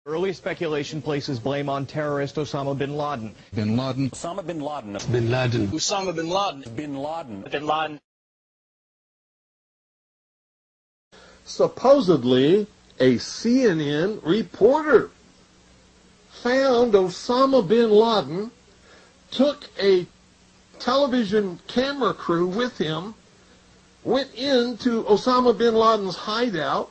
Early speculation places blame on terrorist Osama bin Laden. Bin Laden. Osama bin Laden. Bin Laden. Osama bin Laden. Bin Laden. Bin Laden. Supposedly, a CNN reporter found Osama bin Laden, took a television camera crew with him, went into Osama bin Laden's hideout,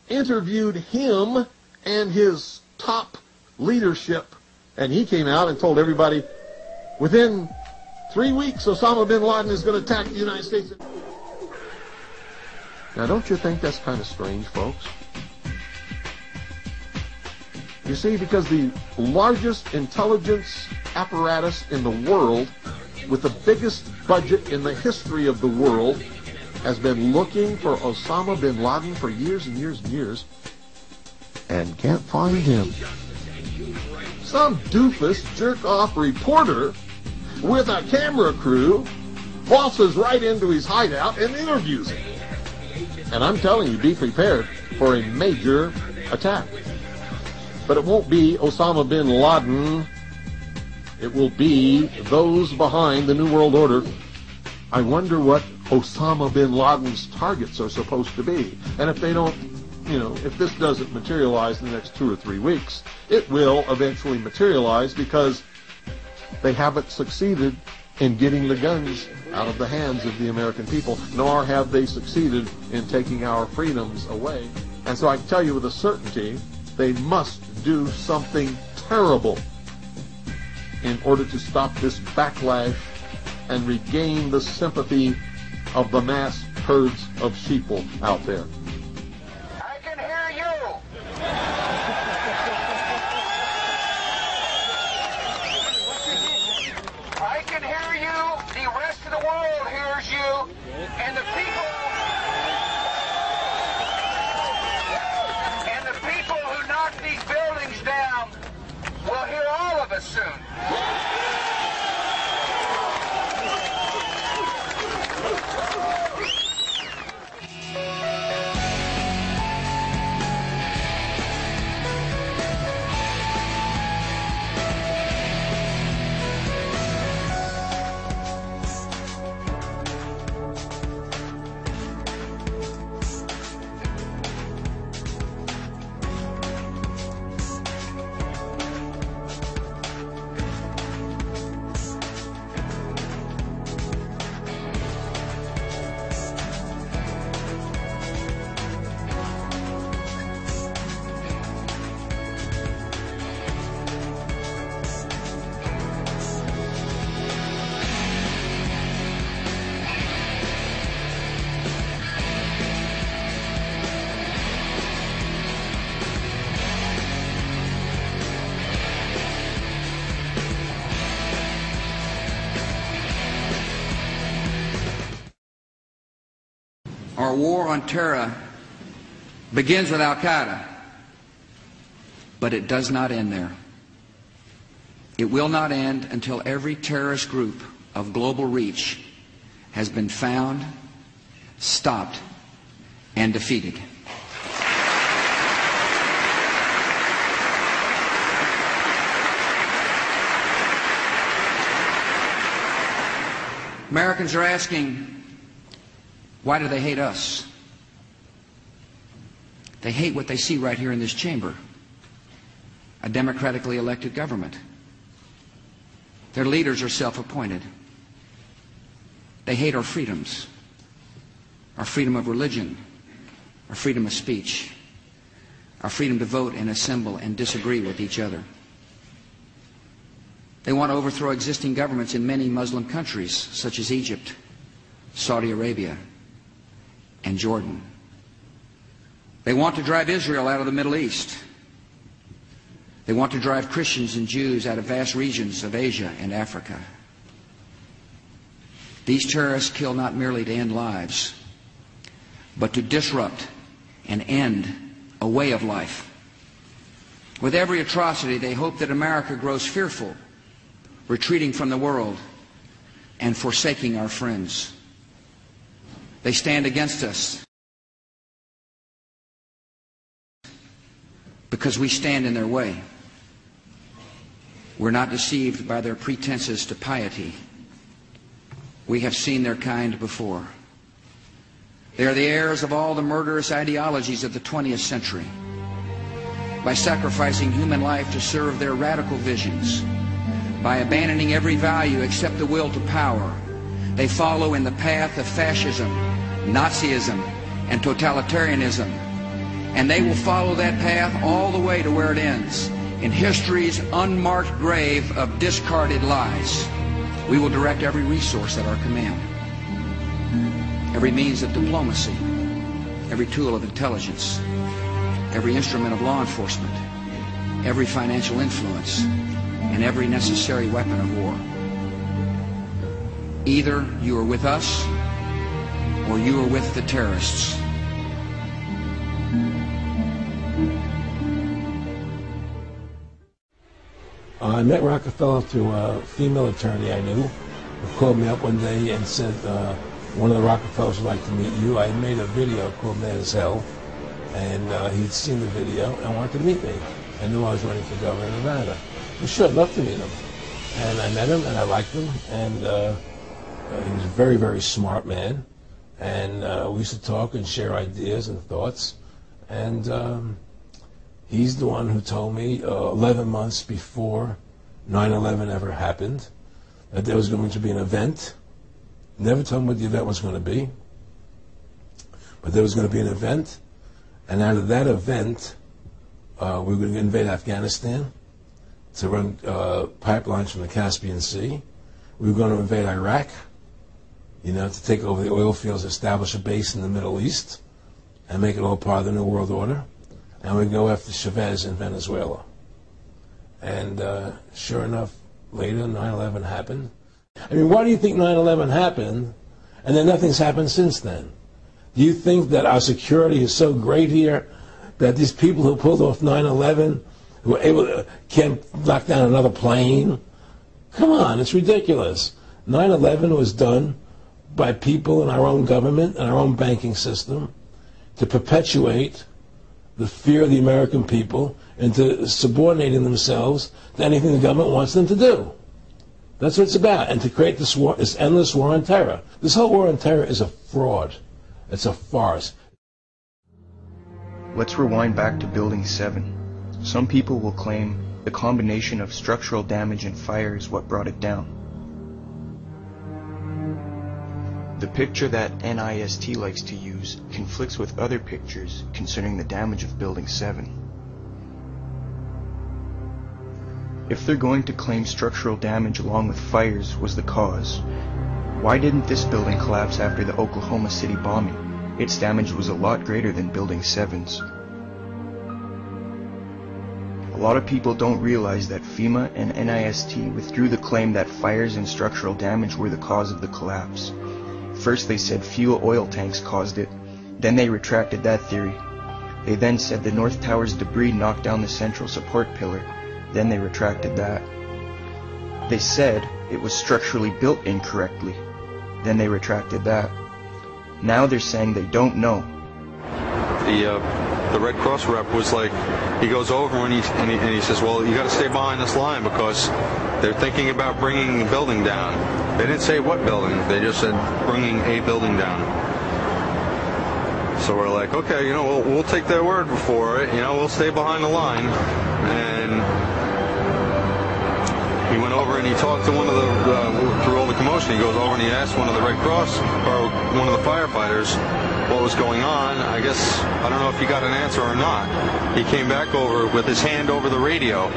interviewed him and his top leadership, and he came out and told everybody, within 3 weeks, Osama bin Laden is going to attack the United States. Now, don't you think that's kind of strange, folks? You see, because the largest intelligence apparatus in the world, with the biggest budget in the history of the world, has been looking for Osama bin Laden for years and years and years, and can't find him. Some doofus jerk-off reporter with a camera crew waltzes right into his hideout and interviews him. And I'm telling you, be prepared for a major attack. But it won't be Osama bin Laden. It will be those behind the New World Order. I wonder what Osama bin Laden's targets are supposed to be. And if they don't, if this doesn't materialize in the next 2 or 3 weeks, it will eventually materialize because they haven't succeeded in getting the guns out of the hands of the American people, nor have they succeeded in taking our freedoms away. And so I can tell you with a certainty, they must do something terrible in order to stop this backlash and regain the sympathy of the mass herds of sheeple out there. I can hear you. I can hear you. The rest of the world hears you. And the people who knock these buildings down will hear all of us soon. Our war on terror begins with Al-Qaeda, but it does not end there. It will not end until every terrorist group of global reach has been found, stopped, and defeated. Americans are asking, why do they hate us? They hate what they see right here in this chamber, a democratically elected government. Their leaders are self-appointed. They hate our freedoms, our freedom of religion, our freedom of speech, our freedom to vote and assemble and disagree with each other. They want to overthrow existing governments in many Muslim countries, such as Egypt, Saudi Arabia, and Jordan. They want to drive Israel out of the Middle East. They want to drive Christians and Jews out of vast regions of Asia and Africa. These terrorists kill not merely to end lives, but to disrupt and end a way of life. With every atrocity, they hope that America grows fearful, retreating from the world and forsaking our friends. They stand against us because we stand in their way. We're not deceived by their pretenses to piety. We have seen their kind before. They are the heirs of all the murderous ideologies of the 20th century. By sacrificing human life to serve their radical visions, by abandoning every value except the will to power, they follow in the path of fascism, Nazism, and totalitarianism. And they will follow that path all the way to where it ends, in history's unmarked grave of discarded lies. We will direct every resource at our command, every means of diplomacy, every tool of intelligence, every instrument of law enforcement, every financial influence, and every necessary weapon of war. Either you are with us or you are with the terrorists. I met Rockefeller through a female attorney I knew who called me up one day and said, one of the Rockefellers would like to meet you. I made a video called Mad as Hell, and he'd seen the video and wanted to meet me. I knew I was running for governor of Nevada. Well, sure, I'd love to meet him. And I met him, and I liked him, and he was a very, very smart man. And we used to talk and share ideas and thoughts. And he's the one who told me 11 months before 9/11 ever happened that there was going to be an event. Never told me what the event was going to be, but there was going to be an event, and out of that event, we were going to invade Afghanistan to run pipelines from the Caspian Sea. We were going to invade Iraq, to take over the oil fields, establish a base in the Middle East, and make it all part of the New World Order. And we go after Chavez in Venezuela. And sure enough, later 9/11 happened. I mean, why do you think 9/11 happened and then nothing's happened since then? Do you think that our security is so great here that these people who pulled off 9/11 who were able to can't knock down another plane? Come on, it's ridiculous. 9/11 was done by people in our own government and our own banking system to perpetuate the fear of the American people into subordinating themselves to anything the government wants them to do. That's what it's about, and to create this war, this endless war on terror. This whole war on terror is a fraud. It's a farce. Let's rewind back to Building 7. Some people will claim the combination of structural damage and fire is what brought it down. The picture that NIST likes to use conflicts with other pictures concerning the damage of Building 7. If they're going to claim structural damage along with fires was the cause, why didn't this building collapse after the Oklahoma City bombing? Its damage was a lot greater than Building 7's. A lot of people don't realize that FEMA and NIST withdrew the claim that fires and structural damage were the cause of the collapse. First they said fuel oil tanks caused it, then they retracted that theory. They then said the North Tower's debris knocked down the central support pillar, then they retracted that. They said it was structurally built incorrectly, then they retracted that. Now they're saying they don't know. The Red Cross rep was like, he goes over and he says, well, you got to stay behind this line because they're thinking about bringing the building down. They didn't say what building, they just said bringing a building down. So we're like, okay, we'll take their word for it, we'll stay behind the line. And he went over and he talked to one of the, through all the commotion, he goes over and he asked one of the Red Cross, or one of the firefighters, what was going on. I guess, I don't know if he got an answer or not. He came back over with his hand over the radio,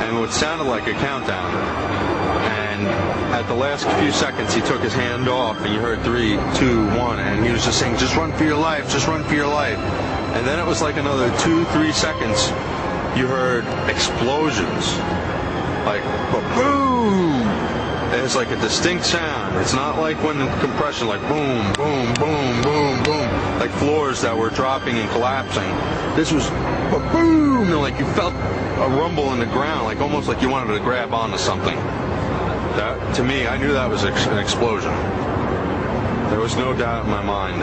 and what sounded like a countdown. And at the last few seconds, he took his hand off, and you heard 3, 2, 1, and he was just saying, just run for your life, just run for your life. And then it was like another 2, 3 seconds, you heard explosions. Like, boom! It's like a distinct sound. It's not like when compression, like boom, boom, boom, boom, boom, like floors that were dropping and collapsing. This was boom, and like you felt a rumble in the ground, like almost like you wanted to grab onto something. That, to me, I knew that was an explosion. There was no doubt in my mind.